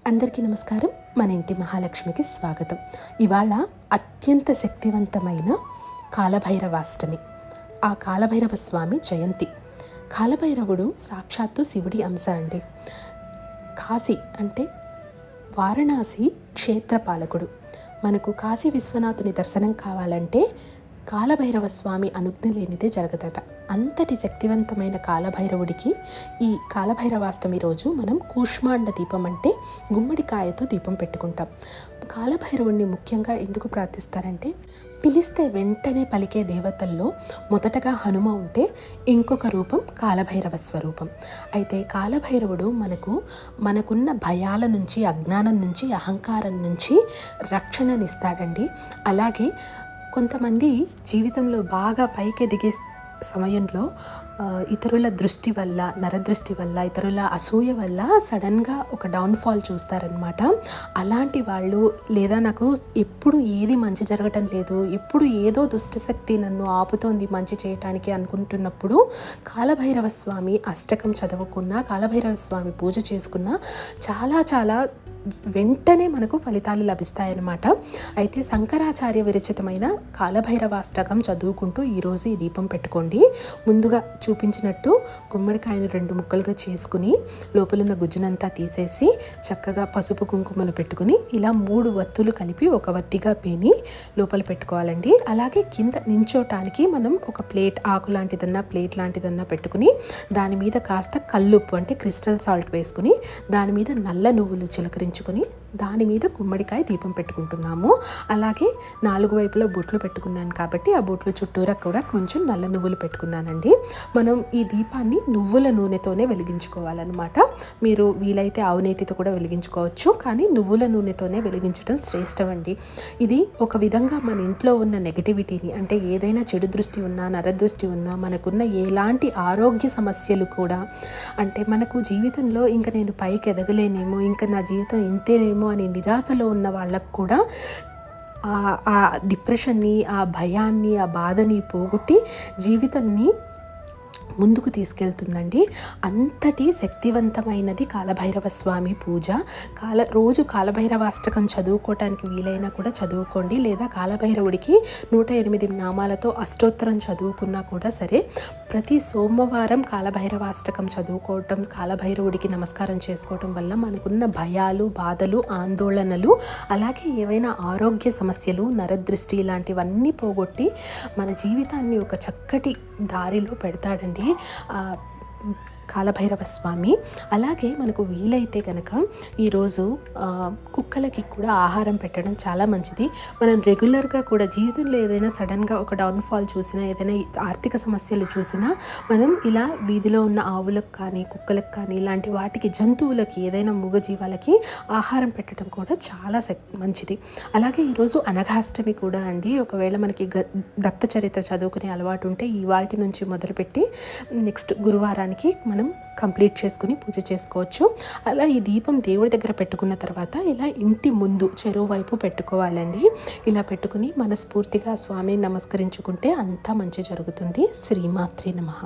అందరికీ నమస్కారం. మన ఇంటి మహాలక్ష్మికి స్వాగతం. ఇవాళ అత్యంత శక్తివంతమైన కాలభైరవాష్టమి. ఆ కాలభైరవ స్వామి జయంతి. కాలభైరవుడు సాక్షాత్తు శివుడి అంశ అండి. కాశీ అంటే వారణాసి క్షేత్రపాలకుడు. మనకు కాశీ విశ్వనాథుని దర్శనం కావాలంటే కాలభైరవ స్వామి అనుజ్ఞ లేనిదే జరగదట. అంతటి శక్తివంతమైన కాలభైరవుడికి ఈ కాలభైరవాష్టమి రోజు మనం కూష్మాండ దీపం అంటే గుమ్మడికాయతో దీపం పెట్టుకుంటాం. కాలభైరవుడిని ముఖ్యంగా ఎందుకు ప్రార్థిస్తారంటే పిలిస్తే వెంటనే పలికే దేవతల్లో మొదటగా హనుమ ఉంటే ఇంకొక రూపం కాలభైరవ స్వరూపం. అయితే కాలభైరవుడు మనకున్న భయాల నుంచి, అజ్ఞానం నుంచి, అహంకారం నుంచి రక్షణనిస్తాడండి. అలాగే కొంతమంది జీవితంలో బాగా పైకి ఎదిగే సమయంలో ఇతరుల దృష్టి వల్ల, నరదృష్టి వల్ల, ఇతరుల అసూయ వల్ల సడన్గా ఒక డౌన్ఫాల్ చూస్తారనమాట. అలాంటి వాళ్ళు, లేదా నాకు ఎప్పుడు ఏది మంచి జరగటం లేదు, ఎప్పుడు ఏదో దుష్టశక్తి నన్ను ఆపుతోంది మంచి చేయటానికి అనుకుంటున్నప్పుడు కాలభైరవ స్వామి అష్టకం చదువుకున్నా, కాలభైరవ స్వామి పూజ చేసుకున్నా చాలా వెంటనే మనకు ఫలితాలు లభిస్తాయన్నమాట. అయితే శంకరాచార్య విరచితమైన కాలభైరవాష్టకం చదువుకుంటూ ఈరోజు ఈ దీపం పెట్టుకోండి. ముందుగా చూపించినట్టు గుమ్మడికాయను 2 ముక్కలుగా చేసుకుని లోపలున్న గుజ్జునంతా తీసేసి చక్కగా పసుపు కుంకుమలు పెట్టుకుని ఇలా 3 వత్తులు కలిపి ఒక వత్తిగా పేని లోపల పెట్టుకోవాలండి. అలాగే కింద నించోటానికి మనం ఒక ప్లేట్, ఆకు లాంటిదన్నా ప్లేట్ లాంటిదన్నా పెట్టుకుని దాని మీద కాస్త కల్లుప్పు అంటే క్రిస్టల్ సాల్ట్ వేసుకుని దాని మీద నల్ల నువ్వులు చిలకరించుకొని దాని మీద గుమ్మడికాయ దీపం పెట్టుకుంటున్నాము. అలాగే 4 వైపులో బొట్లు పెట్టుకున్నాను కాబట్టి ఆ బొట్లు చుట్టూరా కూడా కొంచెం నల్ల నువ్వులు పెట్టుకున్నానండి. మనం ఈ దీపాన్ని నువ్వుల నూనెతోనే వెలిగించుకోవాలన్నమాట. మీరు వీలైతే ఆవు నేతితో కూడా వెలిగించుకోవచ్చు, కానీ నువ్వుల నూనెతోనే వెలిగించడం శ్రేష్టం అండి. ఇది ఒక విధంగా మన ఇంట్లో ఉన్న నెగటివిటీని, అంటే ఏదైనా చెడు దృష్టి ఉన్నా, నరదృష్టి ఉన్నా, మనకున్న ఎలాంటి ఆరోగ్య సమస్యలు కూడా, అంటే మనకు జీవితంలో ఇంకా నేను పైకి ఎదగలేనేమో, ఇంకా నా జీవితం ఇంతేనేమో అని నిరాశలో ఉన్న వాళ్ళకు కూడా ఆ డిప్రెషన్ని, ఆ భయాన్ని, ఆ బాధని పోగొట్టి జీవితాన్ని ముందుకు తీసుకెళ్తుందండి. అంతటి శక్తివంతమైనది కాలభైరవ స్వామి పూజ. రోజు కాలభైరవాష్టకం చదువుకోవటానికి వీలైనా కూడా చదువుకోండి, లేదా కాలభైరవుడికి 108 నామాలతో అష్టోత్తరం చదువుకున్నా కూడా సరే. ప్రతి సోమవారం కాలభైరవాష్టకం చదువుకోవటం, కాలభైరవుడికి నమస్కారం చేసుకోవటం వల్ల మనకున్న భయాలు, బాధలు, ఆందోళనలు, అలాగే ఏవైనా ఆరోగ్య సమస్యలు, నరదృష్టి ఇలాంటివన్నీ పోగొట్టి మన జీవితాన్ని ఒక చక్కటి దారిలో పెడతాడండి కాలభైరవ స్వామి. అలాగే మనకు వీలైతే కనుక ఈరోజు కుక్కలకి కూడా ఆహారం పెట్టడం చాలా మంచిది. మనం రెగ్యులర్గా కూడా జీవితంలో ఏదైనా సడన్గా ఒక డౌన్ఫాల్ చూసినా, ఏదైనా ఆర్థిక సమస్యలు చూసినా మనం ఇలా వీధిలో ఉన్న ఆవులకు కానీ, కుక్కలకు కానీ, ఇలాంటి వాటికి, జంతువులకి, ఏదైనా మూగజీవాలకి ఆహారం పెట్టడం కూడా చాలా మంచిది. అలాగే ఈరోజు అనఘాష్టమి కూడా అండి. ఒకవేళ మనకి దత్త చరిత్ర చదువుకునే అలవాటు ఉంటే ఇవాల్టి నుంచి మొదలుపెట్టి నెక్స్ట్ గురువారానికి మనం కంప్లీట్ చేసుకుని పూజ చేసుకోవచ్చు. అలా ఈ దీపం దేవుడి దగ్గర పెట్టుకున్న తర్వాత ఇలా ఇంటి ముందు చెరువు వైపు పెట్టుకోవాలండి. ఇలా పెట్టుకుని మనస్ఫూర్తిగా స్వామిని నమస్కరించుకుంటే అంతా మంచి జరుగుతుంది. శ్రీమాత్రే నమః.